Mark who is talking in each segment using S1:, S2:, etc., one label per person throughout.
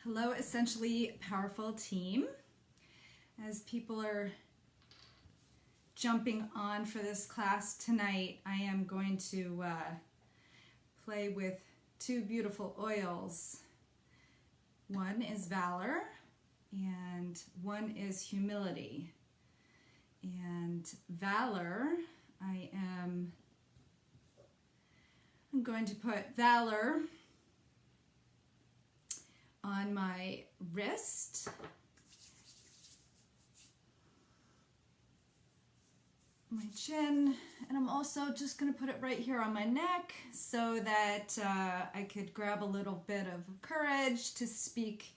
S1: Hello, Essentially Powerful team. As people are jumping on for this class tonight, I am going to play with two beautiful oils. One is Valor and one is Humility. And Valor, I'm going to put Valor on my wrist, my chin, and I'm also just going to put it right here on my neck so that I could grab a little bit of courage to speak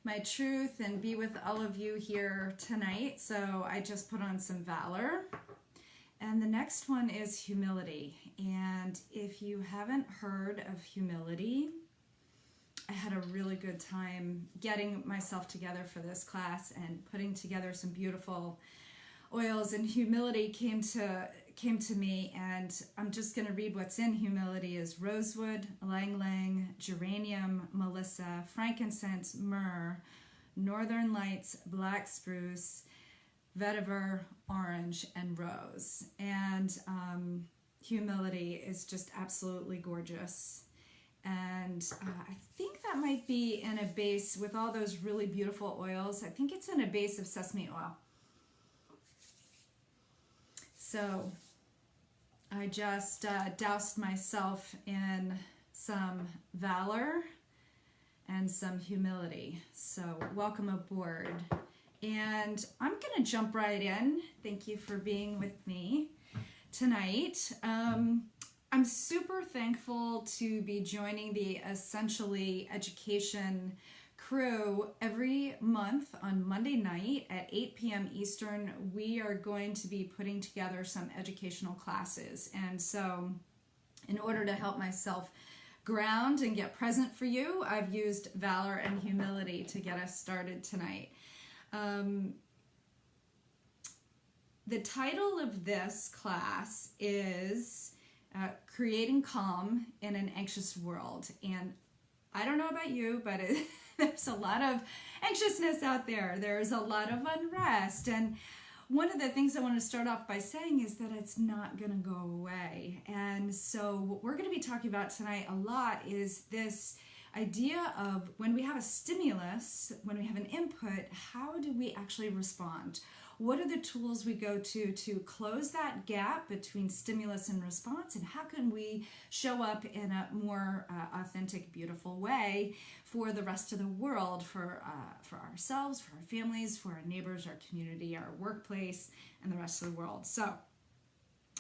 S1: my truth and be with all of you here tonight. So I just put on some Valor. And the next one is Humility. And if you haven't heard of Humility, I had a really good time getting myself together for this class and putting together some beautiful oils, and Humility came to me, and I'm just going to read what's in Humility is rosewood, ylang ylang, geranium, melissa, frankincense, myrrh, northern lights, black spruce, vetiver, orange, and rose. And Humility is just absolutely gorgeous. And I think that might be in a base with all those really beautiful oils. I think it's in a base of sesame oil. So I just doused myself in some Valor and some Humility. So welcome aboard. And I'm going to jump right in. Thank you for being with me tonight. I'm super thankful to be joining the Essentially Education crew every month on Monday night at 8 p.m. Eastern. We are going to be putting together some educational classes. And so in order to help myself ground and get present for you, I've used Valor and Humility to get us started tonight. The title of this class is Creating Calm in an Anxious World. And I don't know about you, but there's a lot of anxiousness out there. There's a lot of unrest. And one of the things I want to start off by saying is that it's not going to go away. And so what we're going to be talking about tonight a lot is this idea of when we have a stimulus, when we have an input, how do we actually respond? What are the tools we go to close that gap between stimulus and response, and how can we show up in a more authentic, beautiful way for the rest of the world, for ourselves, for our families, for our neighbors, our community, our workplace, and the rest of the world. So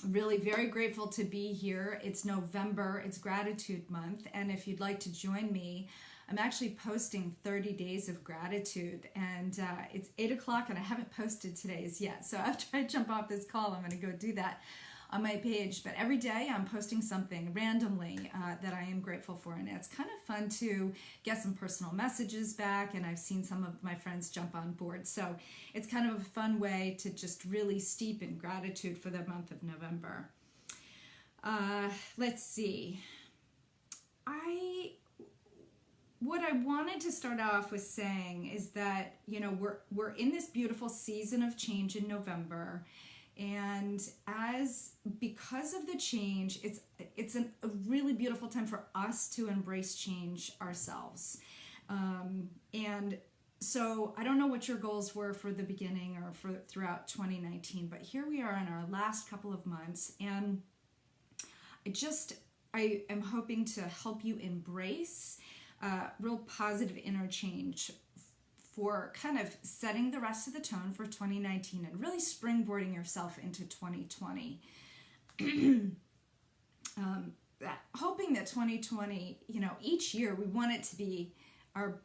S1: really very grateful to be here. It's November, it's Gratitude Month, and if you'd like to join me, I'm actually posting 30 days of gratitude, and it's 8 o'clock and I haven't posted today's yet. So after I jump off this call, I'm going to go do that on my page. But every day I'm posting something randomly that I am grateful for, and it's kind of fun to get some personal messages back, and I've seen some of my friends jump on board. So it's kind of a fun way to just really steep in gratitude for the month of November. Let's see. What I wanted to start off with saying is that, you know, we're in this beautiful season of change in November, and because of the change, it's a really beautiful time for us to embrace change ourselves. And so I don't know what your goals were for the beginning or for throughout 2019, but here we are in our last couple of months, and I am hoping to help you embrace real positive interchange for kind of setting the rest of the tone for 2019 and really springboarding yourself into 2020. Hoping that 2020, you know, each year we want it to be our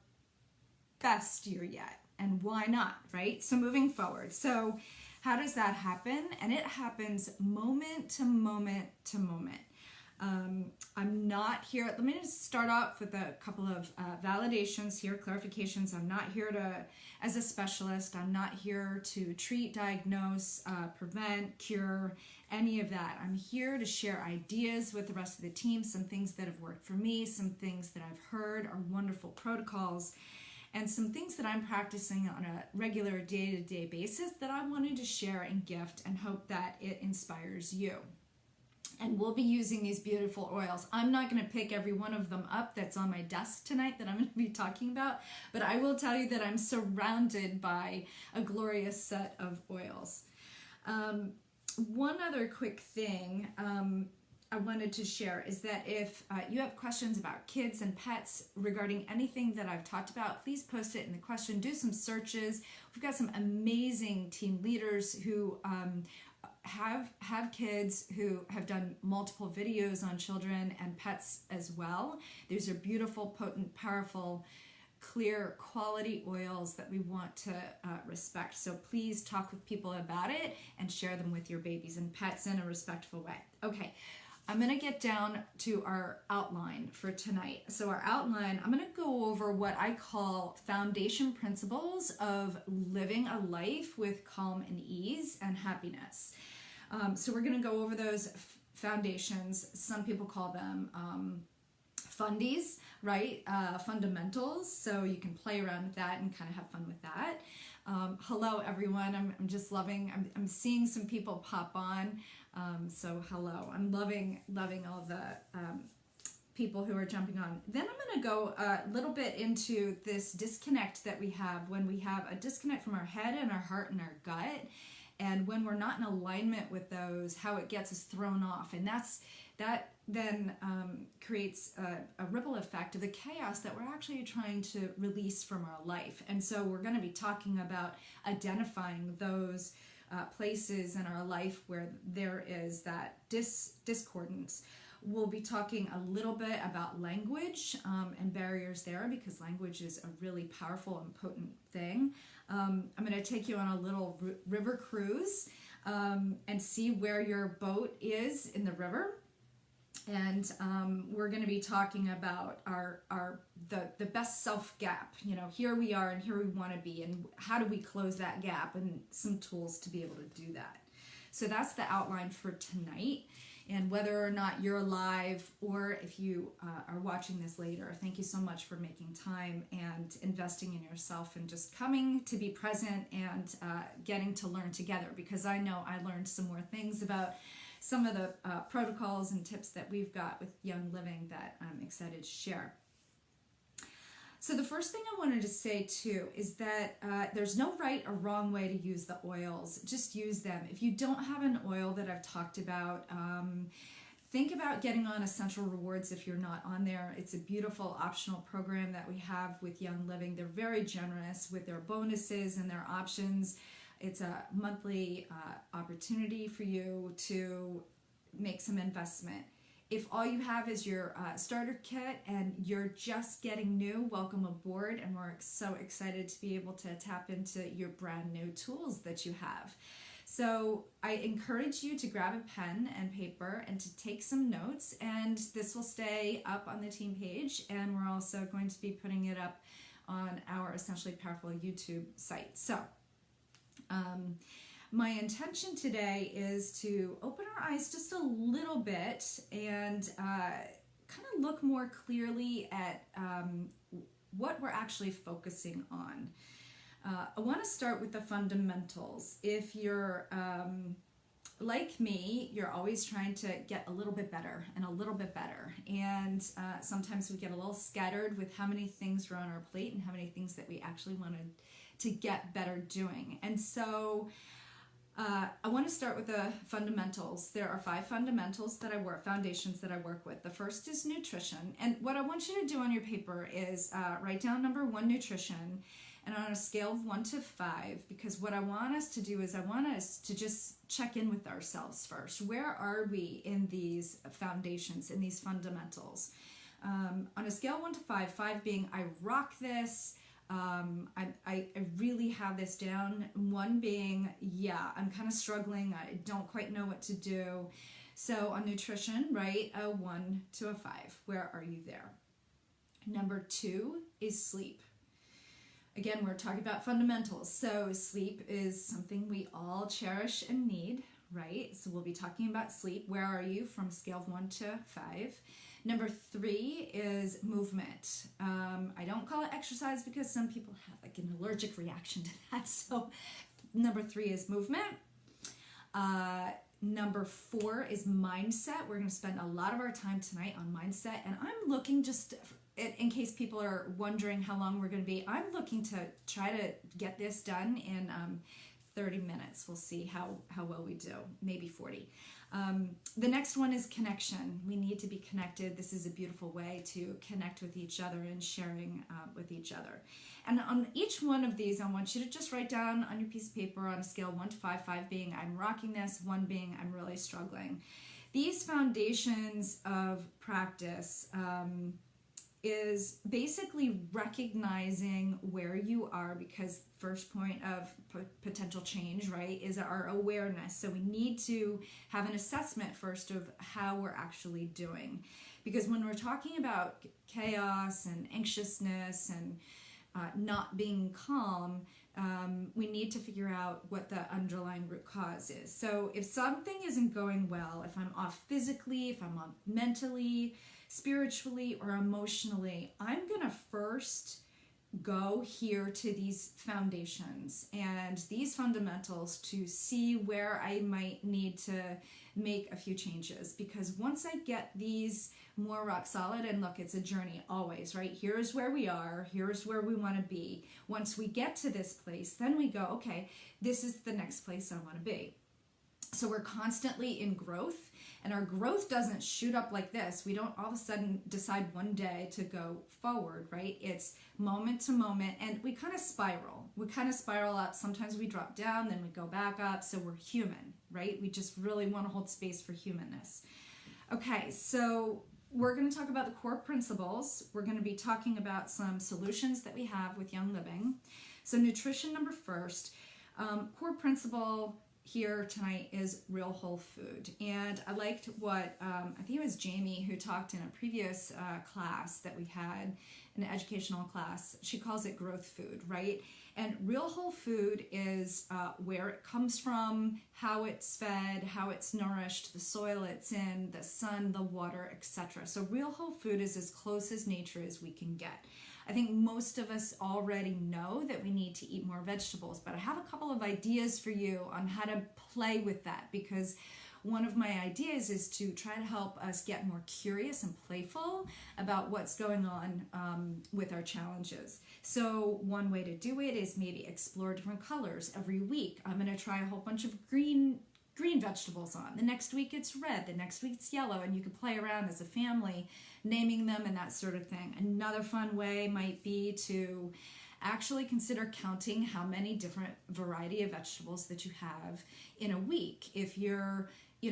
S1: best year yet. And why not, right? So moving forward. So how does that happen? And it happens moment to moment to moment. I'm not here. Let me just start off with a couple of validations here, clarifications. I'm not here as a specialist. I'm not here to treat, diagnose, prevent, cure, any of that. I'm here to share ideas with the rest of the team, some things that have worked for me, some things that I've heard are wonderful protocols, and some things that I'm practicing on a regular day-to-day basis that I wanted to share and gift and hope that it inspires you. And we'll be using these beautiful oils. I'm not going to pick every one of them up that's on my desk tonight that I'm going to be talking about, but I will tell you that I'm surrounded by a glorious set of oils. One other quick thing I wanted to share is that if you have questions about kids and pets regarding anything that I've talked about, please post it in the question. Do some searches. We've got some amazing team leaders who have kids, who have done multiple videos on children and pets as well. These are beautiful, potent, powerful, clear, quality oils that we want to respect. So please talk with people about it and share them with your babies and pets in a respectful way. Okay, I'm going to get down to our outline for tonight. So our outline, I'm going to go over what I call foundation principles of living a life with calm and ease and happiness. So we're going to go over those foundations. Some people call them fundies, right? Fundamentals. So you can play around with that and kind of have fun with that. Hello, everyone. I'm just loving, I'm seeing some people pop on. So hello. I'm loving all the people who are jumping on. Then I'm going to go a little bit into this disconnect that we have when we have a disconnect from our head and our heart and our gut. And when we're not in alignment with those, how it gets us thrown off. And that then creates a ripple effect of the chaos that we're actually trying to release from our life. And so we're going to be talking about identifying those places in our life where there is that discordance. We'll be talking a little bit about language and barriers there, because language is a really powerful and potent thing. I'm going to take you on a little river cruise and see where your boat is in the river. And we're going to be talking about the best self gap. You know, here we are and here we want to be, and how do we close that gap, and some tools to be able to do that. So that's the outline for tonight. And whether or not you're live, or if you are watching this later, thank you so much for making time and investing in yourself and just coming to be present and getting to learn together, because I know I learned some more things about some of the protocols and tips that we've got with Young Living that I'm excited to share. So the first thing I wanted to say too is that there's no right or wrong way to use the oils. Just use them. If you don't have an oil that I've talked about, think about getting on Essential Rewards if you're not on there. It's a beautiful optional program that we have with Young Living. They're very generous with their bonuses and their options. It's a monthly opportunity for you to make some investment. If all you have is your starter kit and you're just getting new, welcome aboard, and we're so excited to be able to tap into your brand new tools that you have. So I encourage you to grab a pen and paper and to take some notes, and this will stay up on the team page, and we're also going to be putting it up on our Essentially Powerful YouTube site. So my intention today is to open our eyes just a little bit and kind of look more clearly at what we're actually focusing on. I want to start with the fundamentals. If you're like me, you're always trying to get a little bit better and a little bit better. And sometimes we get a little scattered with how many things are on our plate and how many things that we actually wanted to get better doing. And so I want to start with the fundamentals. There are 5 fundamentals that foundations that I work with. The first is nutrition. And what I want you to do on your paper is write down number 1, nutrition, and on a scale of 1 to 5, because what I want us to do is I want us to just check in with ourselves first. Where are we in these foundations, in these fundamentals? On a scale of 1 to 5, 5 being I rock this, I really have this down. 1 being, yeah, I'm kind of struggling. I don't quite know what to do. So on nutrition, write a 1 to a 5. Where are you there? Number 2 is sleep. Again, we're talking about fundamentals. So sleep is something we all cherish and need, right? So we'll be talking about sleep. Where are you from a scale of 1 to 5? Number 3 is movement. I don't call it exercise because some people have like an allergic reaction to that. So number 3 is movement. Number 4 is mindset. We're going to spend a lot of our time tonight on mindset. And I'm looking just, in case people are wondering how long we're going to be, I'm looking to try to get this done in 30 minutes. We'll see how well we do, maybe 40. The next one is connection. We need to be connected. This is a beautiful way to connect with each other and sharing with each other. And on each one of these, I want you to just write down on your piece of paper on a scale 1 to 5, 5 being I'm rocking this, 1 being I'm really struggling. These foundations of practice is basically recognizing where you are, because first point of potential change, right, is our awareness. So we need to have an assessment first of how we're actually doing, because when we're talking about chaos and anxiousness and not being calm, we need to figure out what the underlying root cause is. So if something isn't going well, if I'm off physically, if I'm off mentally, spiritually, or emotionally, I'm going to first go here to these foundations and these fundamentals to see where I might need to make a few changes. Because once I get these more rock solid, and look, it's a journey always, right? Here's where we are, here's where we want to be. Once we get to this place, then we go, okay, this is the next place I want to be. So we're constantly in growth, and our growth doesn't shoot up like this. We don't all of a sudden decide one day to go forward, right? It's moment to moment, and we kind of spiral. We kind of spiral up. Sometimes we drop down, then we go back up. So we're human, right? We just really want to hold space for humanness. Okay, so we're going to talk about the core principles. We're going to be talking about some solutions that we have with Young Living. So nutrition number first. Core principle here tonight is real whole food. And I liked what, I think it was Jamie who talked in a previous class that we had, an educational class. She calls it growth food, right? And real whole food is where it comes from, how it's fed, how it's nourished, the soil it's in, the sun, the water, etc. So real whole food is as close as nature as we can get. I think most of us already know that we need to eat more vegetables, but I have a couple of ideas for you on how to play with that, because one of my ideas is to try to help us get more curious and playful about what's going on with our challenges. So one way to do it is maybe explore different colors every week. I'm going to try a whole bunch of green vegetables on. The next week it's red, the next week it's yellow, and you can play around as a family naming them and that sort of thing. Another fun way might be to actually consider counting how many different variety of vegetables that you have in a week. If you're, 2,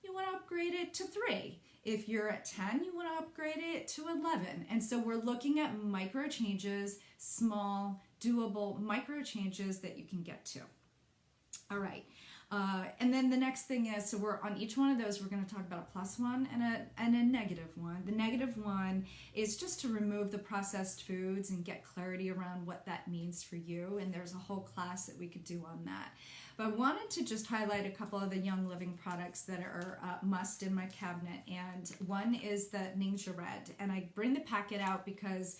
S1: you want to upgrade it to 3. If you're at 10, you want to upgrade it to 11. And so we're looking at micro changes, small, doable micro changes that you can get to. All right. And then the next thing is, so we're on each one of those, we're going to talk about a plus one and a negative one. The negative one is just to remove the processed foods and get clarity around what that means for you. And there's a whole class that we could do on that. But I wanted to just highlight a couple of the Young Living products that are must in my cabinet. And one is the Ningxia Red. And I bring the packet out because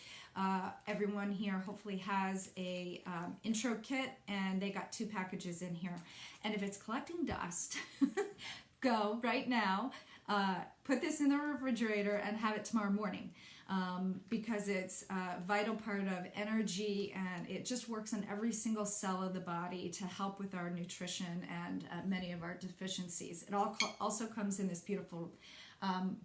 S1: everyone here hopefully has a intro kit, and they got 2 packages in here. And if it's collecting dust, go right now, put this in the refrigerator and have it tomorrow morning, because it's a vital part of energy, and it just works on every single cell of the body to help with our nutrition and many of our deficiencies. It also comes in this beautiful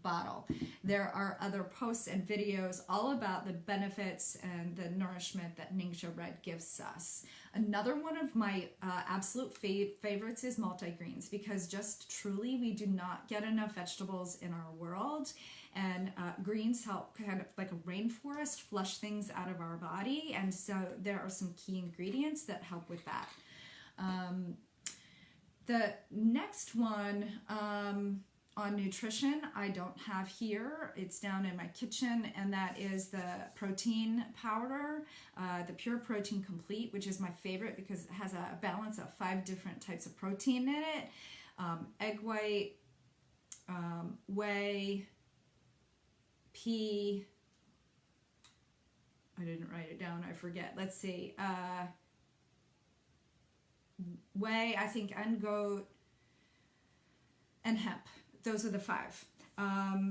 S1: bottle. There are other posts and videos all about the benefits and the nourishment that Ningxia Red gives us. Another one of my absolute favorites is multigreens, because just truly we do not get enough vegetables in our world, and greens help kind of like a rainforest flush things out of our body, and so there are some key ingredients that help with that. The next one on nutrition I don't have here. It's down in my kitchen, and that is the protein powder, the Pure Protein Complete, which is my favorite because it has a balance of 5 different types of protein in it. Egg white, whey, pea, I didn't write it down, I forget. Let's see. Whey, I think, and goat, and hemp. Those are the 5.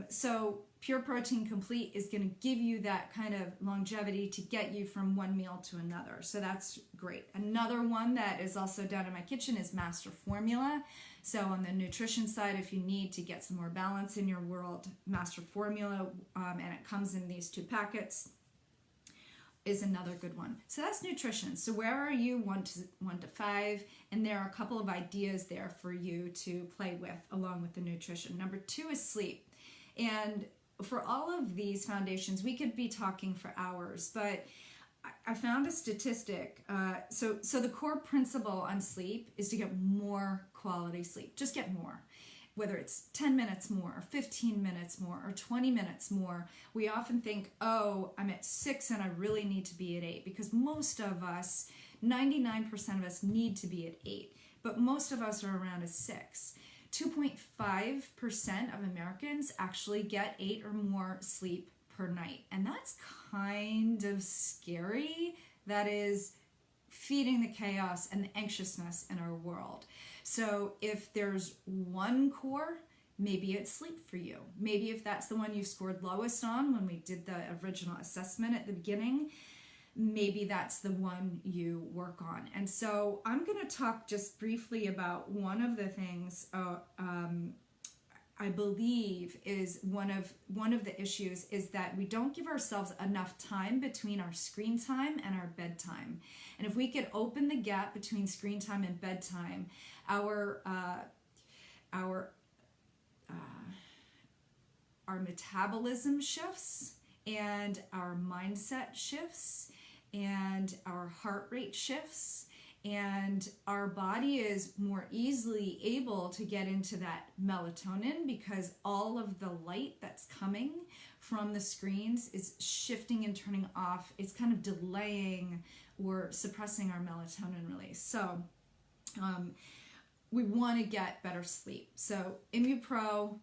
S1: So Pure Protein Complete is going to give you that kind of longevity to get you from one meal to another. So that's great. Another one that is also down in my kitchen is Master Formula. So on the nutrition side, if you need to get some more balance in your world, Master Formula, and it comes in these 2 packets, is another good one. So that's nutrition. So where are you 1 to 5? And there are a couple of ideas there for you to play with along with the nutrition. Number 2 is sleep. And for all of these foundations, we could be talking for hours, but I found a statistic. So the core principle on sleep is to get more quality sleep. Just get more. Whether it's 10 minutes more, 15 minutes more, or 20 minutes more, we often think, oh, I'm at 6 and I really need to be at 8, because most of us, 99% of us need to be at 8, but most of us are around a 6. 2.5% of Americans actually get 8 or more sleep per night, and that's kind of scary. That is feeding the chaos and the anxiousness in our world. So if there's one core, maybe it's sleep for you. Maybe if that's the one you scored lowest on when we did the original assessment at the beginning, maybe that's the one you work on. And so I'm going to talk just briefly about one of the things I believe is one of the issues is that we don't give ourselves enough time between our screen time and our bedtime. And if we could open the gap between screen time and bedtime, our metabolism shifts, and our mindset shifts, and our heart rate shifts, and our body is more easily able to get into that melatonin because all of the light that's coming from the screens is shifting and turning off. It's kind of delaying or suppressing our melatonin release. So we want to get better sleep. So ImmuPro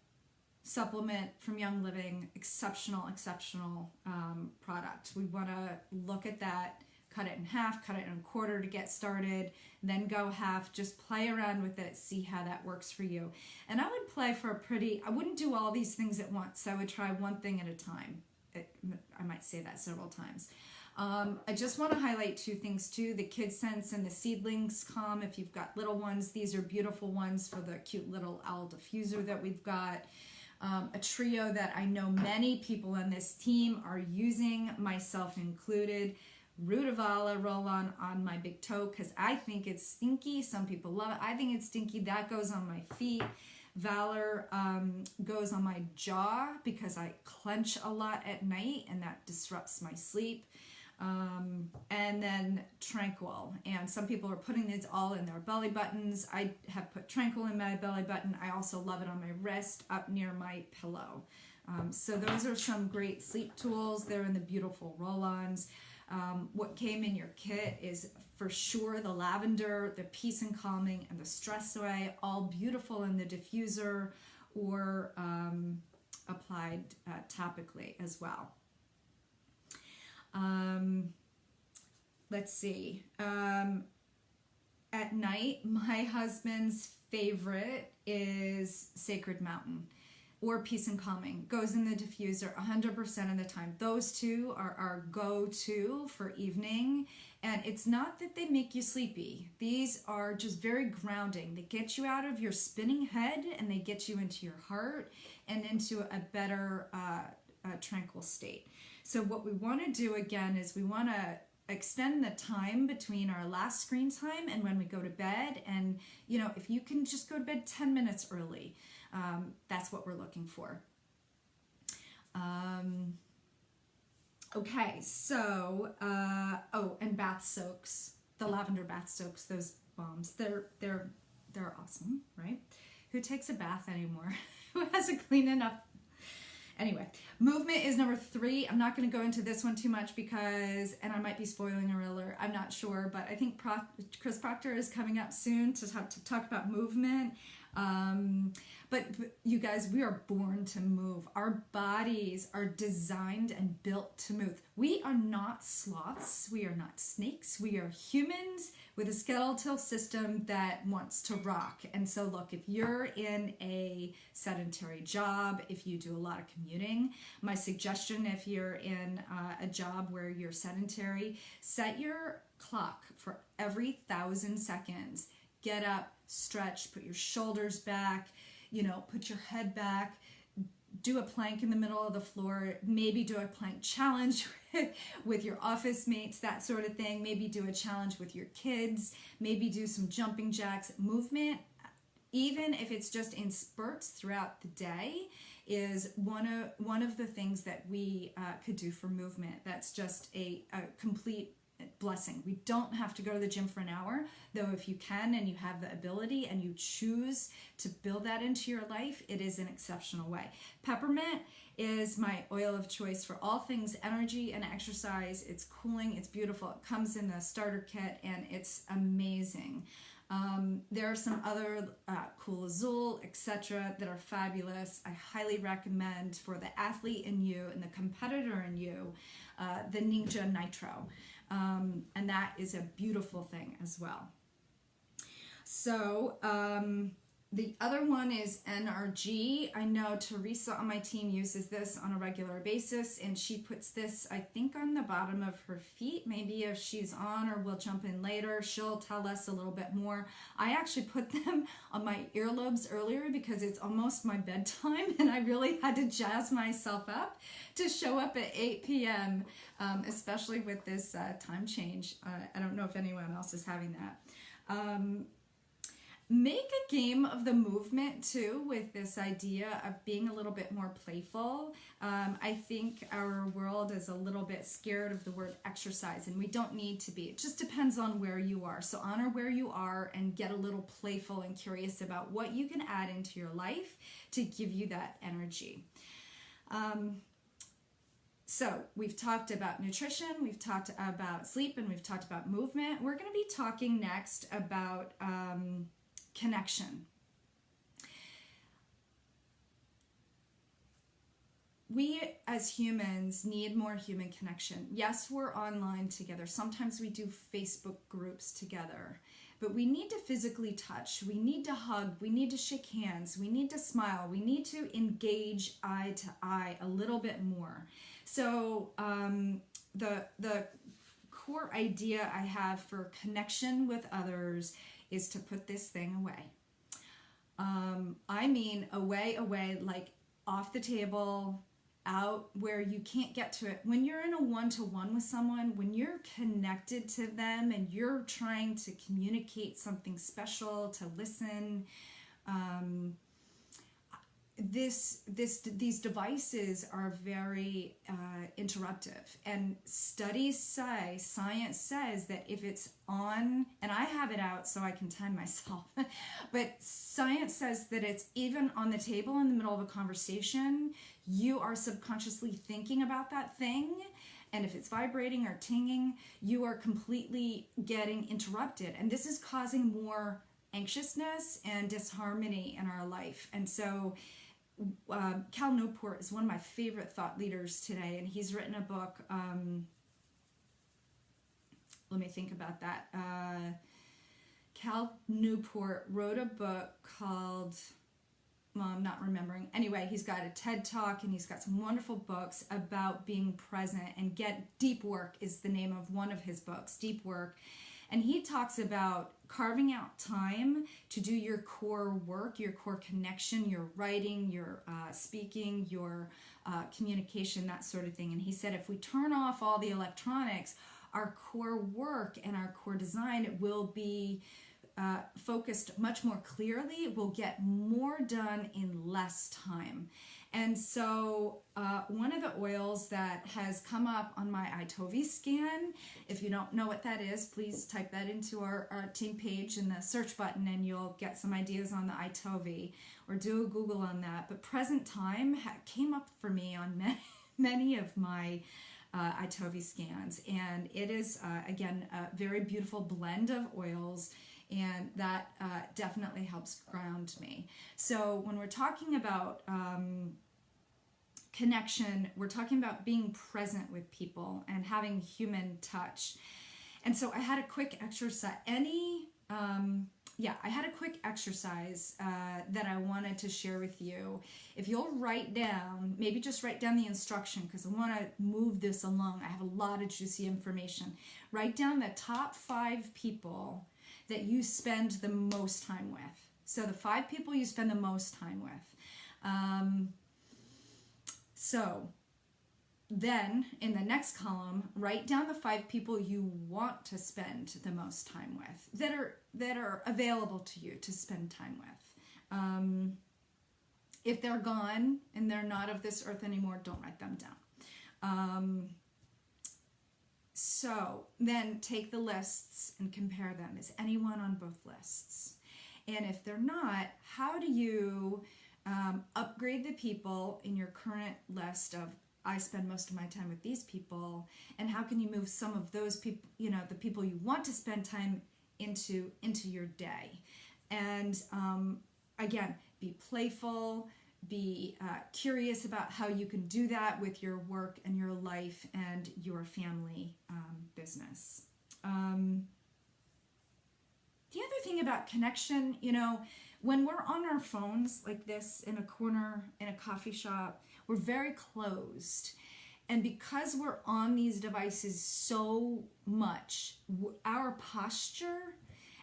S1: supplement from Young Living, exceptional product. We want to look at that, cut it in half, cut it in a quarter to get started, then go half, just play around with it, see how that works for you. And I would play for I wouldn't do all these things at once. I would try one thing at a time. I might say that several times. I just want to highlight 2 things too, the Kid Sense and the Seedlings Calm. If you've got little ones, these are beautiful ones for the cute little owl diffuser that we've got. A trio that I know many people on this team are using, myself included. Rutavala roll-on my big toe because I think it's stinky. Some people love it. I think it's stinky. That goes on my feet. Valor goes on my jaw because I clench a lot at night and that disrupts my sleep. And then Tranquil. And some people are putting these all in their belly buttons. I have put Tranquil in my belly button. I also love it on my wrist up near my pillow. So those are some great sleep tools. They're in the beautiful roll-ons. What came in your kit is for sure the lavender, the peace and calming, and the stress away, all beautiful in the diffuser or applied topically as well. Let's see. At night, my husband's favorite is Sacred Mountain or Peace and Calming. Goes in the diffuser 100% of the time. Those 2 are our go-to for evening. And it's not that they make you sleepy. These are just very grounding. They get you out of your spinning head and they get you into your heart and into a better tranquil state. So what we want to do again is we want to extend the time between our last screen time and when we go to bed. And, you know, if you can just go to bed 10 minutes early, that's what we're looking for. Okay, so, and bath soaks, the lavender bath soaks, those bombs, they're They're awesome, right? Who takes a bath anymore? Who has a clean enough? Anyway, movement is number 3. I'm not going to go into this one too much because, and I might be spoiling a alert, I'm not sure, but I think Chris Proctor is coming up soon to talk about movement. But you guys, we are born to move. Our bodies are designed and built to move. We are not sloths. We are not snakes. We are humans with a skeletal system that wants to rock. And so look, if you're in a sedentary job, if you do a lot of commuting, my suggestion, if you're in a job where you're sedentary, set your clock for every 1,000 seconds. Get up, stretch, put your shoulders back, put your head back, do a plank in the middle of the floor, maybe do a plank challenge with your office mates, that sort of thing. Maybe do a challenge with your kids, maybe do some jumping jacks. Movement, even if it's just in spurts throughout the day, is one of the things that we could do for movement. That's just a complete blessing. We don't have to go to the gym for an hour, though if you can and you have the ability and you choose to build that into your life, it is an exceptional way. Peppermint is my oil of choice for all things energy and exercise. It's cooling, it's beautiful. It comes in the starter kit and it's amazing. There are some other Cool Azul, etc. that are fabulous. I highly recommend for the athlete in you and the competitor in you, the Ninja Nitro. And that is a beautiful thing as well. So the other one is NRG. I know Teresa on my team uses this on a regular basis, and she puts this, I think, on the bottom of her feet. Maybe if she's on or we'll jump in later, she'll tell us a little bit more. I actually put them on my earlobes earlier because it's almost my bedtime, and I really had to jazz myself up to show up at 8 p.m., especially with this time change. I don't know if anyone else is having that. Make a game of the movement too with this idea of being a little bit more playful. I think our world is a little bit scared of the word exercise, and we don't need to be. It just depends on where you are. So honor where you are and get a little playful and curious about what you can add into your life to give you that energy. So we've talked about nutrition, we've talked about sleep, and we've talked about movement. We're going to be talking next about connection. We as humans need more human connection. Yes, we're online together. Sometimes we do Facebook groups together, but we need to physically touch. We need to hug. We need to shake hands. We need to smile. We need to engage eye to eye a little bit more. So the core idea I have for connection with others is to put this thing away. I mean away, like off the table, out where you can't get to it. When you're in a one-to-one with someone, when you're connected to them and you're trying to communicate something special, to listen, these devices are very interruptive, and studies say, science says that if it's on, and I have it out so I can time myself, but science says that it's even on the table in the middle of a conversation, you are subconsciously thinking about that thing, and if it's vibrating or tinging, you are completely getting interrupted, and this is causing more anxiousness and disharmony in our life. And so Cal Newport is one of my favorite thought leaders today, and he's written a book, let me think about that. Cal Newport wrote a book called, well, I'm not remembering. Anyway, he's got a TED Talk, and he's got some wonderful books about being present, and Deep Work is the name of one of his books, Deep Work. And he talks about carving out time to do your core work, your core connection, your writing, your speaking, your communication, that sort of thing. And he said if we turn off all the electronics, our core work and our core design will be focused much more clearly. We'll get more done in less time. And so one of the oils that has come up on my iTovi scan, if you don't know what that is, please type that into our team page in the search button and you'll get some ideas on the iTovi, or do a Google on that. But Present Time came up for me on many of my iTovi scans, and it is, again, a very beautiful blend of oils, and that definitely helps ground me. So when we're talking about connection, we're talking about being present with people and having human touch. And so I had a quick exercise. I had a quick exercise that I wanted to share with you. If you'll write down, maybe just write down the instruction, because I want to move this along. I have a lot of juicy information. Write down the top 5 people that you spend the most time with. So the 5 people you spend the most time with. So then in the next column, write down the 5 people you want to spend the most time with, that are available to you to spend time with. If they're gone and they're not of this earth anymore, don't write them down. So then take the lists and compare them. Is anyone on both lists? And if they're not, how do you upgrade the people in your current list of, I spend most of my time with these people, and how can you move some of those people, the people you want to spend time into your day? And again, be playful, be curious about how you can do that with your work and your life and your family business. The other thing about connection, when we're on our phones like this in a corner in a coffee shop, we're very closed. And because we're on these devices so much, our posture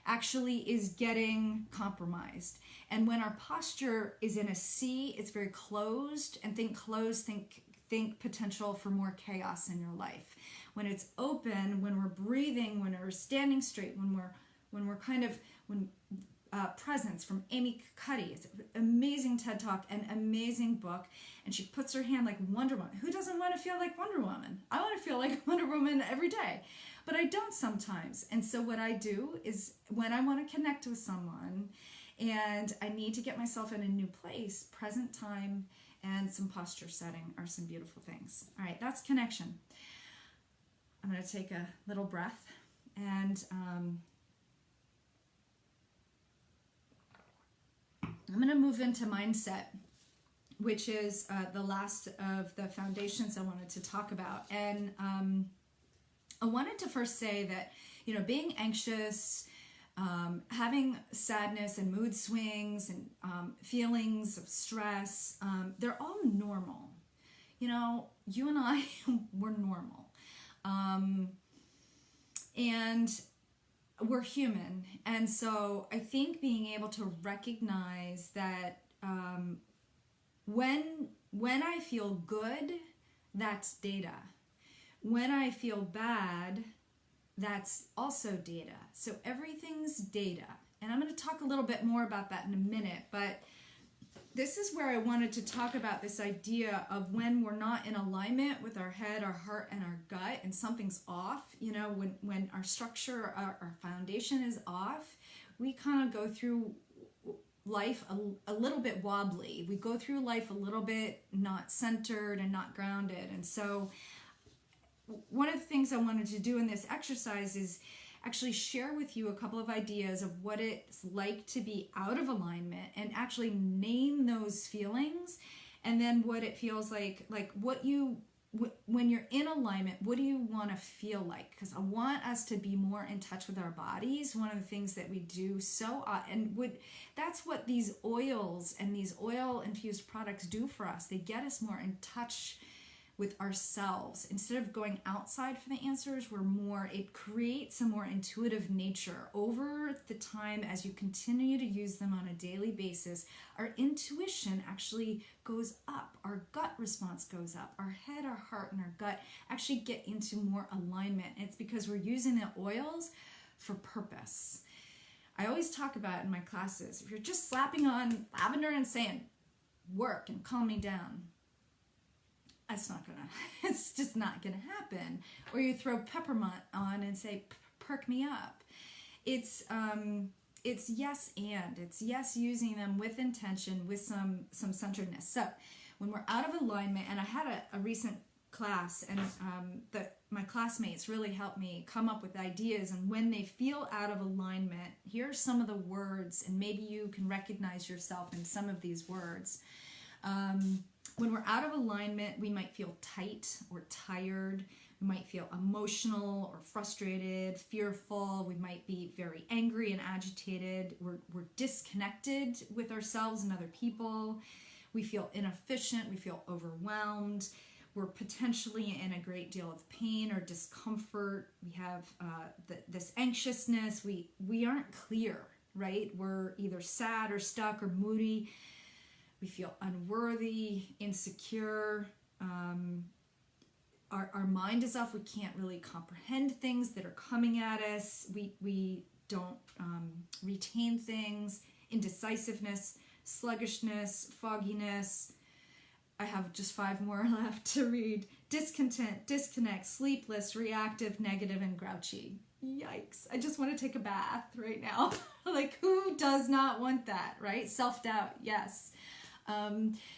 S1: actually is getting compromised. And when our posture is in a C, it's very closed. And think closed, think potential for more chaos in your life. When it's open, when we're breathing, when we're standing straight, when we're Presence from Amy Cuddy. It's an amazing TED Talk and amazing book. And she puts her hand like Wonder Woman. Who doesn't want to feel like Wonder Woman? I want to feel like Wonder Woman every day, but I don't sometimes. And so what I do is when I want to connect with someone and I need to get myself in a new place, present time and some posture setting are some beautiful things. All right, that's connection. I'm going to take a little breath and I'm going to move into mindset, which is the last of the foundations I wanted to talk about. And I wanted to first say that, being anxious, having sadness and mood swings and feelings of stress, they're all normal. You and I, we're normal. And we're human. And so I think being able to recognize that when I feel good, that's data. When I feel bad, that's also data. So everything's data. And I'm going to talk a little bit more about that in a minute, but this is where I wanted to talk about this idea of when we're not in alignment with our head, our heart, and our gut, and something's off, when our structure, our foundation is off, we kind of go through life a little bit wobbly. We go through life a little bit not centered and not grounded. And so one of the things I wanted to do in this exercise is actually share with you a couple of ideas of what it's like to be out of alignment and actually name those feelings, and then what it feels like when you're in alignment, what do you want to feel like? Because I want us to be more in touch with our bodies. One of the things that we do that's what these oils and these oil infused products do for us. They get us more in touch with ourselves. Instead of going outside for the answers, it creates a more intuitive nature. Over the time, as you continue to use them on a daily basis, our intuition actually goes up. Our gut response goes up. Our head, our heart, and our gut actually get into more alignment. It's because we're using the oils for purpose. I always talk about in my classes, if you're just slapping on lavender and saying, work and calm me down. That's not gonna, it's just not gonna happen. Or you throw peppermint on and say, perk me up. It's yes and. It's yes using them with intention, with some centeredness. So when we're out of alignment, and I had a recent class, and my classmates really helped me come up with ideas, and when they feel out of alignment, here are some of the words, and maybe you can recognize yourself in some of these words. When we're out of alignment, we might feel tight or tired. We might feel emotional or frustrated, fearful. We might be very angry and agitated. We're disconnected with ourselves and other people. We feel inefficient. We feel overwhelmed. We're potentially in a great deal of pain or discomfort. We have this anxiousness. We aren't clear, right? We're either sad or stuck or moody. We feel unworthy, insecure. Our mind is off. We can't really comprehend things that are coming at us. We don't retain things. Indecisiveness, sluggishness, fogginess. I have just 5 more left to read. Discontent, disconnect, sleepless, reactive, negative, and grouchy. Yikes. I just want to take a bath right now. Like, who does not want that, right? Self-doubt, yes.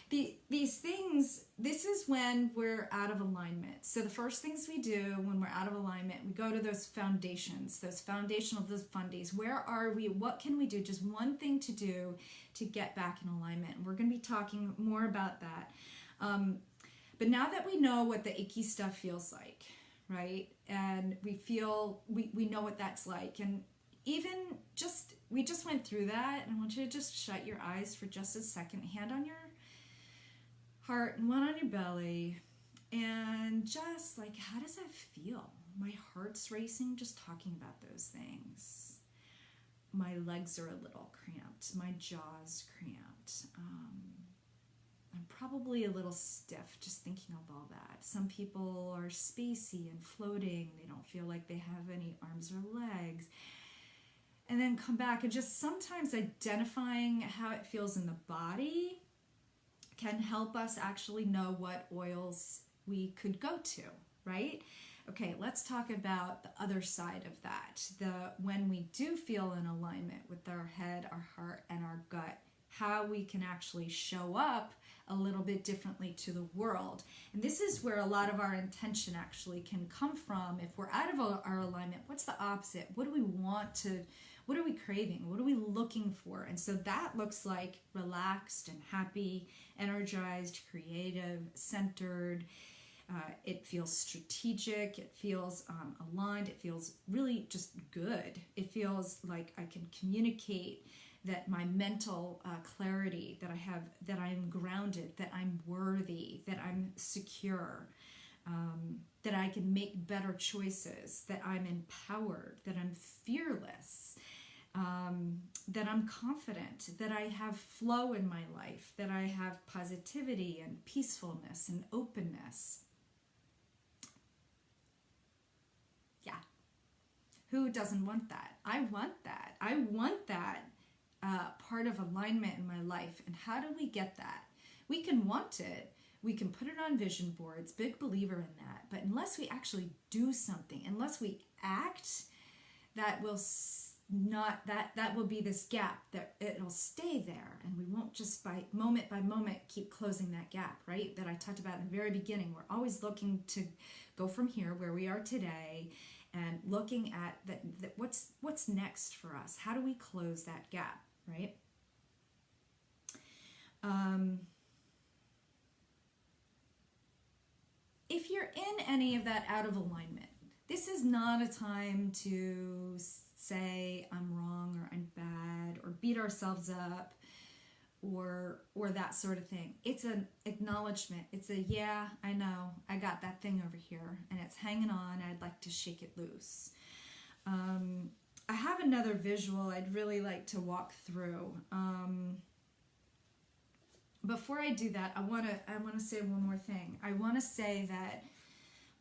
S1: These things, this is when we're out of alignment. So the first things we do when we're out of alignment, we go to those foundations, those foundational, those fundies. Where are we? What can we do? Just one thing to do to get back in alignment. We're going to be talking more about that. But now that we know what the icky stuff feels like, right? And we know what that's like. And even we just went through that, and I want you to just shut your eyes for just a second, hand on your heart and one on your belly, and just like, how does that feel? My heart's racing just talking about those things. My legs are a little cramped. My jaw's cramped. I'm probably a little stiff just thinking of all that. Some people are spacey and floating. They don't feel like they have any arms or legs. And then come back, and just sometimes identifying how it feels in the body can help us actually know what oils we could go to, right? Okay, let's talk about the other side of that. When we do feel in alignment with our head, our heart, and our gut, how we can actually show up a little bit differently to the world. And this is where a lot of our intention actually can come from. If we're out of our alignment, what's the opposite? What do we want to, what are we craving? What are we looking for? And so that looks like relaxed and happy, energized, creative, centered. It feels strategic. It feels aligned. It feels really just good. It feels like I can communicate that my mental clarity, that I have, that I'm grounded, that I'm worthy, that I'm secure, that I can make better choices, that I'm empowered, that I'm fearless, that I'm confident, that I have flow in my life, that I have positivity and peacefulness and openness. Yeah. Who doesn't want that? I want that. I want that part of alignment in my life. And how do we get that? We can want it. We can put it on vision boards. Big believer in that. But unless we actually do something, unless we act, that will not, that will be this gap, that it'll stay there, and we won't just by moment keep closing that gap, right? That I talked about in the very beginning. We're always looking to go from here, where we are today, and looking at that what's next for us. How do we close that gap, right? If you're in any of that out of alignment, this is not a time to say I'm wrong or I'm bad or beat ourselves up or that sort of thing. It's an acknowledgement. It's a, yeah, I know, I got that thing over here and it's hanging on. I'd like to shake it loose. I have another visual I'd really like to walk through. Before I do that, I want to say one more thing. I want to say that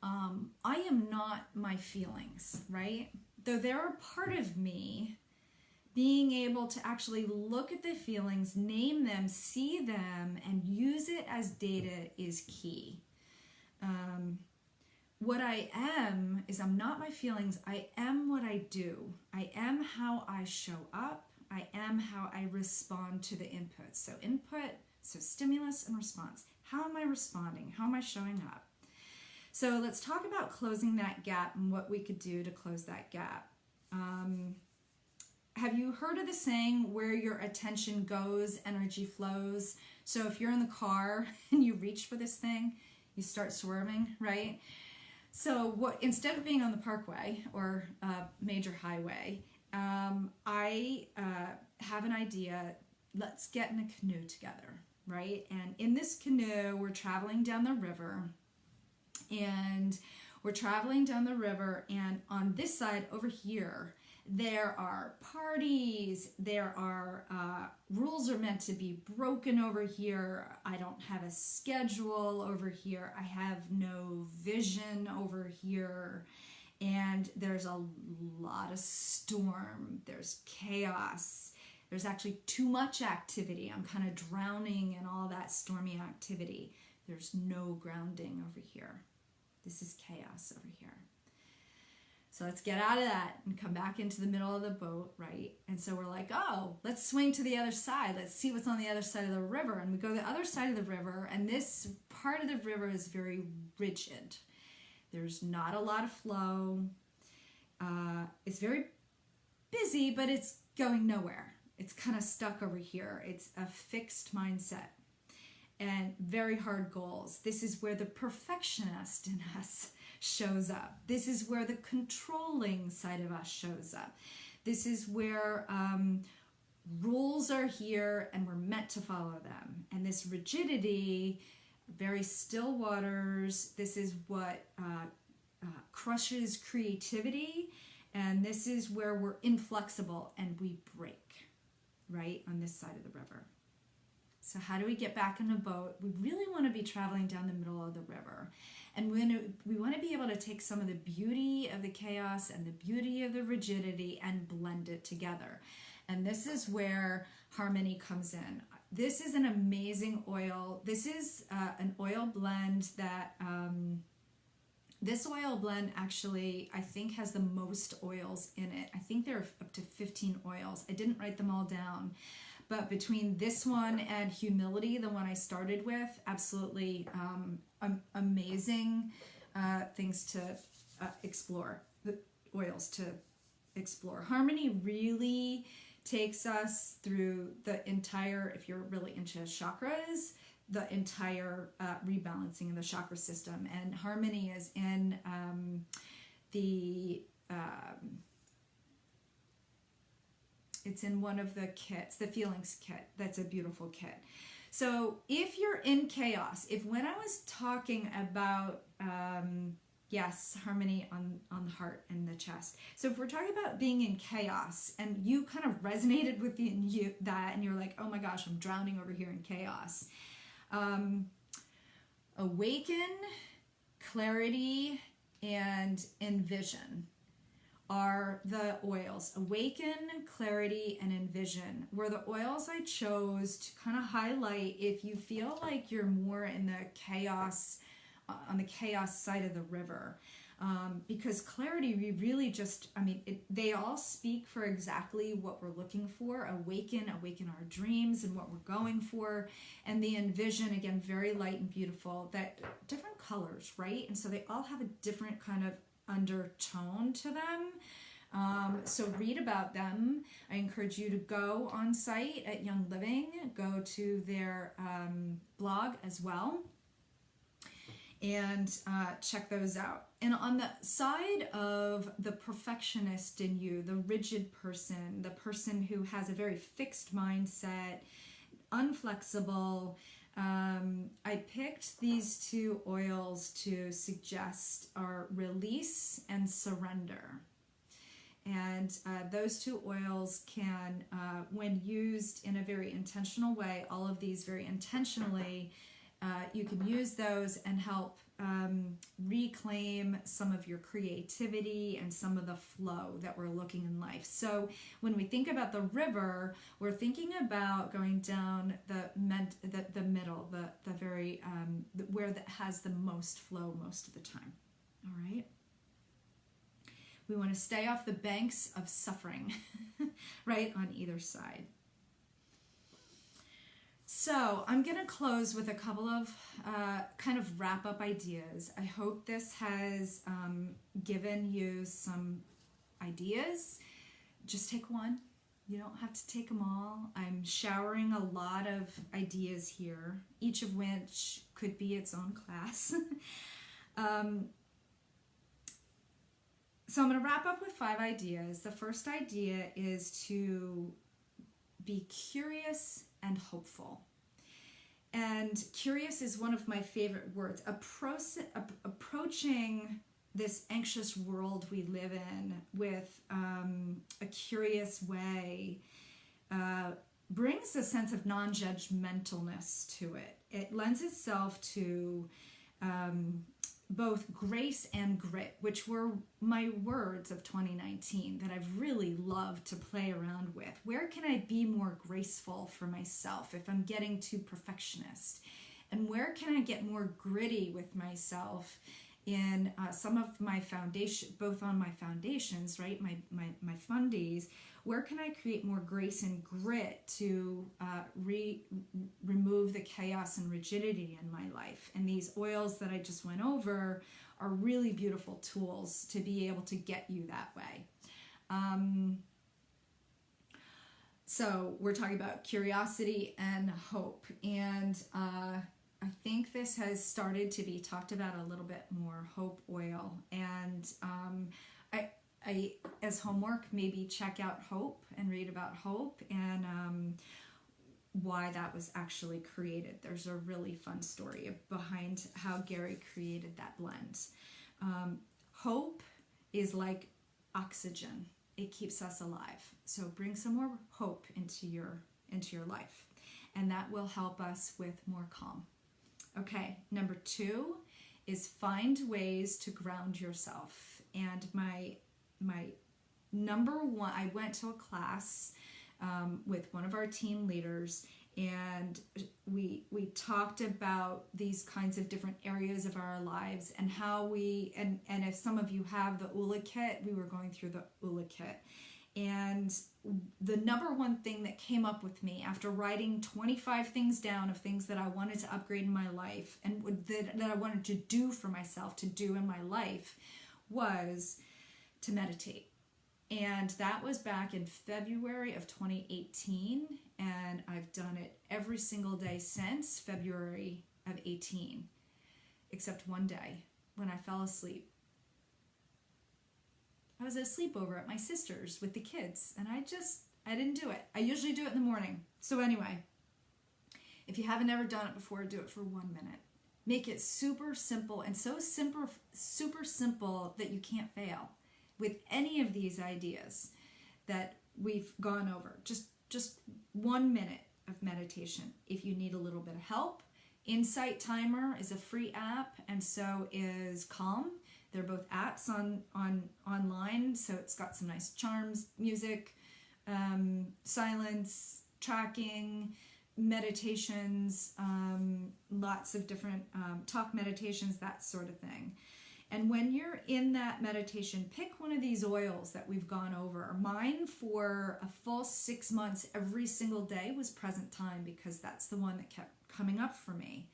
S1: I am not my feelings, right? Though they're a part of me, being able to actually look at the feelings, name them, see them, and use it as data is key. What I am is I'm not my feelings. I am what I do. I am how I show up. I am how I respond to the input. So input, so stimulus and response. How am I responding? How am I showing up? So let's talk about closing that gap and what we could do to close that gap. Have you heard of the saying, where your attention goes, energy flows? So if you're in the car and you reach for this thing, you start swerving, right? So instead of being on the parkway or a major highway, I have an idea. Let's get in a canoe together, right? And in this canoe, we're traveling down the river. And we're traveling down the river, and on this side over here, there are parties, there are rules are meant to be broken over here. I don't have a schedule over here. I have no vision over here. And there's a lot of storm. There's chaos. There's actually too much activity. I'm kind of drowning in all that stormy activity. There's no grounding over here. This is chaos over here. So let's get out of that and come back into the middle of the boat, right? And so we're like, oh, let's swing to the other side. Let's see what's on the other side of the river. And we go to the other side of the river, and this part of the river is very rigid. There's not a lot of flow. It's very busy, but it's going nowhere. It's kind of stuck over here. It's a fixed mindset and very hard goals. This is where the perfectionist in us shows up. This is where the controlling side of us shows up. This is where rules are here and we're meant to follow them. And this rigidity, very still waters, this is what crushes creativity. And this is where we're inflexible and we break, right, on this side of the river. So how do we get back in a boat? We really want to be traveling down the middle of the river. And we want to be able to take some of the beauty of the chaos and the beauty of the rigidity and blend it together. And this is where harmony comes in. This is an amazing oil. This is an oil blend that, this oil blend actually, I think, has the most oils in it. I think there are up to 15 oils. I didn't write them all down. But between this one and Humility, the one I started with, absolutely amazing things to explore, the oils to explore. Harmony really takes us through the entire, if you're really into chakras, the entire rebalancing of the chakra system. And Harmony is in it's in one of the kits, the Feelings kit. That's a beautiful kit. So if you're in chaos, if when I was talking about, yes, harmony on the heart and the chest. So if we're talking about being in chaos and you kind of resonated with that and you're like, oh my gosh, I'm drowning over here in chaos. Awaken, clarity, and envision are the oils. Awaken, clarity, and envision were the oils I chose to kind of highlight if you feel like you're more in the chaos, on the chaos side of the river. Because clarity, we really just, they all speak for exactly what we're looking for. Awaken our dreams and what we're going for. And the envision, again, very light and beautiful, that different colors, right? And so they all have a different kind of undertone to them. So read about them. I encourage you to go on site at Young Living, go to their blog as well, and check those out. And on the side of the perfectionist in you, the rigid person, the person who has a very fixed mindset, unflexible, I picked these two oils to suggest are release and surrender. And those two oils can, when used in a very intentional way, all of these very intentionally, you can use those and help reclaim some of your creativity and some of the flow that we're looking in life. So when we think about the river, we're thinking about going down the middle, the very where that has the most flow most of the time. All right. We want to stay off the banks of suffering, right, on either side. So I'm going to close with a couple of kind of wrap-up ideas. I hope this has given you some ideas. Just take one. You don't have to take them all. I'm showering a lot of ideas here, each of which could be its own class. So I'm going to wrap up with 5 ideas. The first idea is to be curious and hopeful. And curious is one of my favorite words. Approaching this anxious world we live in with a curious way brings a sense of non-judgmentalness to it. It lends itself to both grace and grit, which were my words of 2019 that I've really loved to play around with. Where can I be more graceful for myself if I'm getting too perfectionist? And where can I get more gritty with myself in some of my foundation, both on my foundations, right, my fundies? Where can I create more grace and grit to remove the chaos and rigidity in my life? And these oils that I just went over are really beautiful tools to be able to get you that way. So we're talking about curiosity and hope. And I think this has started to be talked about a little bit more, hope oil. And I, as homework, maybe check out Hope and read about Hope and why that was actually created. There's a really fun story behind how Gary created that blend. Hope is like oxygen. It keeps us alive. So bring some more hope into your life, and that will help us with more calm. Okay, number 2 is find ways to ground yourself. And my number 1, I went to a class with one of our team leaders, and we talked about these kinds of different areas of our lives and how we, and if some of you have the ULA kit, we were going through the ULA kit. And the number 1 thing that came up with me after writing 25 things down of things that I wanted to upgrade in my life and that I wanted to do for myself, to do in my life, was to meditate. And that was back in February of 2018, and I've done it every single day since February of 18, except one day when I fell asleep. I was at a sleepover at my sister's with the kids, and I didn't do it. I usually do it in the morning. So anyway, if you haven't ever done it before, do it for 1 minute. Make it super simple, and so super simple that you can't fail with any of these ideas that we've gone over. Just 1 minute of meditation. If you need a little bit of help, Insight Timer is a free app, and so is Calm. They're both apps online, so it's got some nice charms, music, silence, tracking, meditations, lots of different talk meditations, that sort of thing. And when you're in that meditation, pick one of these oils that we've gone over. Mine for a full 6 months, every single day, was Present Time, because that's the one that kept coming up for me.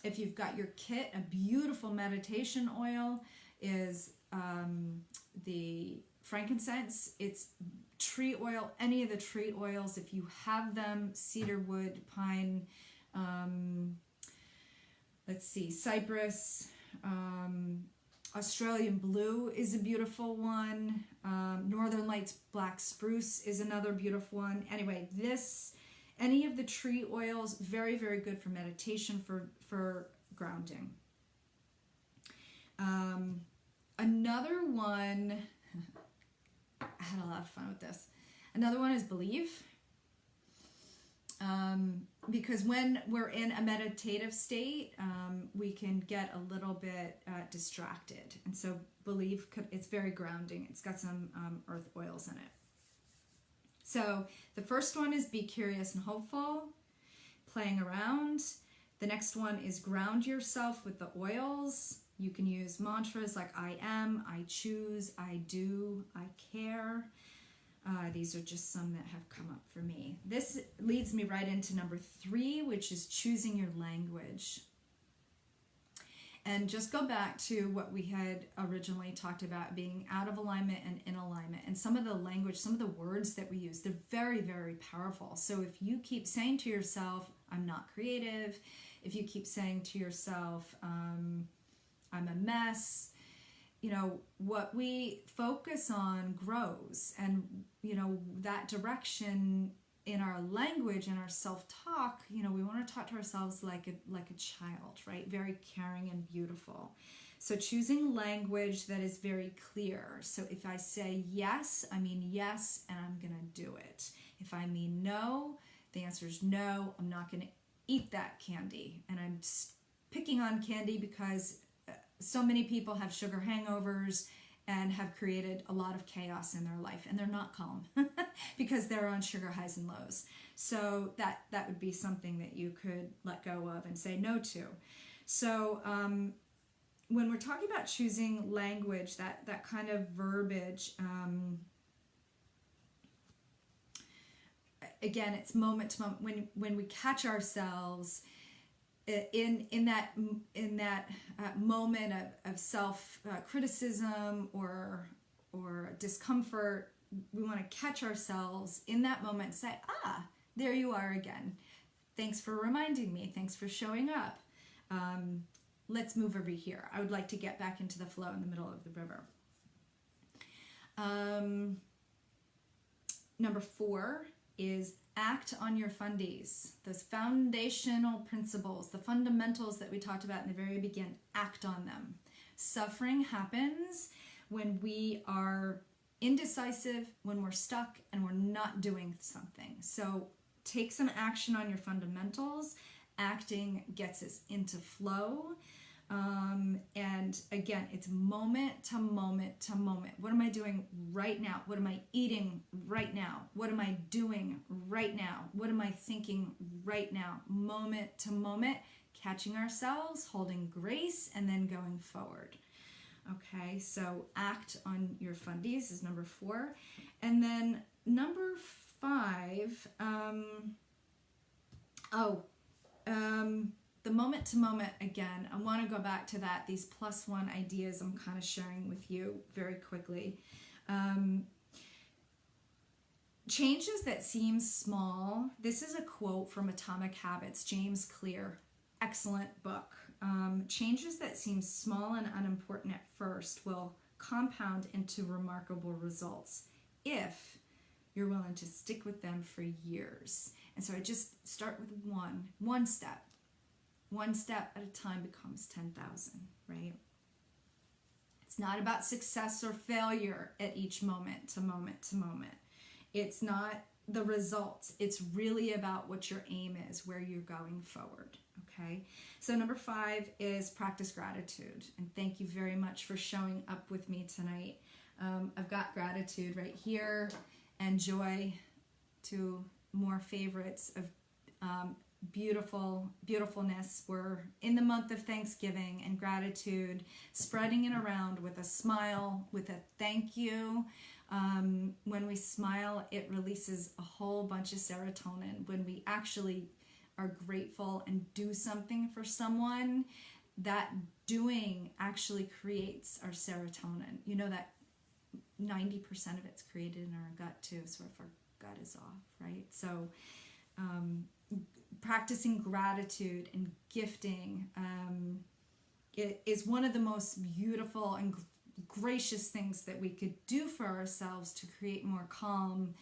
S1: If you've got your kit, a beautiful meditation oil is the frankincense. It's tree oil, any of the tree oils, if you have them, cedarwood, pine, cypress, Australian blue is a beautiful one. Northern Lights black spruce is another beautiful one. Anyway, any of the tree oils, very, very good for meditation, for grounding. Another one, I had a lot of fun with this. Another one is Believe. because when we're in a meditative state, we can get a little bit distracted. And so believe it's very grounding. It's got some earth oils in it. So the first one is be curious and hopeful, playing around. The next one is ground yourself with the oils. You can use mantras like I am, I choose, I do, I care. These are just some that have come up for me. This leads me right into number 3, which is choosing your language. And just go back to what we had originally talked about, being out of alignment and in alignment. And some of the language, some of the words that we use, they're very, very powerful. So if you keep saying to yourself, I'm not creative, if you keep saying to yourself, I'm a mess, you know, what we focus on grows. And, you know, that direction in our language and our self-talk, you know, we want to talk to ourselves like a child, right? Very caring and beautiful. So choosing language that is very clear. So if I say yes, I mean yes, and I'm going to do it. If I mean no, the answer is no, I'm not going to eat that candy. And I'm picking on candy because so many people have sugar hangovers and have created a lot of chaos in their life, and they're not calm because they're on sugar highs and lows. So that would be something that you could let go of and say no to. So when we're talking about choosing language, that kind of verbiage, again, it's moment to moment. When we catch ourselves in that moment of self criticism or discomfort, we want to catch ourselves in that moment and say, there you are again. Thanks for reminding me. Thanks for showing up. Let's move over here. I would like to get back into the flow in the middle of the river. Number 4 is act on your fundies. Those foundational principles, the fundamentals that we talked about in the very beginning, act on them. Suffering happens when we are indecisive, when we're stuck, and we're not doing something. So take some action on your fundamentals. Acting gets us into flow. And again, it's moment to moment to moment. What am I doing right now? What am I eating right now? What am I doing right now? What am I thinking right now? Moment to moment, catching ourselves, holding grace, and then going forward. Okay, so act on your fundies is number 4. And then number 5, the moment to moment, again, I want to go back to that. These +1 ideas I'm kind of sharing with you very quickly. Changes that seem small. This is a quote from Atomic Habits, James Clear. Excellent book. Changes that seem small and unimportant at first will compound into remarkable results if you're willing to stick with them for years. And so I just start with one step. One step at a time becomes 10,000, right? It's not about success or failure at each moment to moment to moment. It's not the results. It's really about what your aim is, where you're going forward, okay? So number 5 is practice gratitude. And thank you very much for showing up with me tonight. I've got gratitude right here and joy, to more favorites of beautifulness. We're in the month of Thanksgiving and gratitude, spreading it around with a smile, with a thank you. When we smile, it releases a whole bunch of serotonin. When we actually are grateful and do something for someone, that doing actually creates our serotonin. You know that 90% of it's created in our gut too, so if our gut is off, right? So practicing gratitude and gifting it is one of the most beautiful and gracious things that we could do for ourselves to create more calm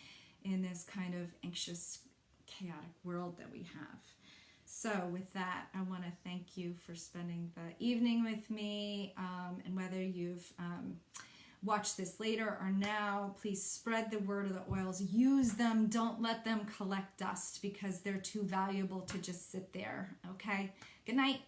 S1: in this kind of anxious, chaotic world that we have. So with that, I want to thank you for spending the evening with me, and whether you've watch this later or now, please spread the word of the oils. Use them. Don't let them collect dust because they're too valuable to just sit there. Okay? Good night.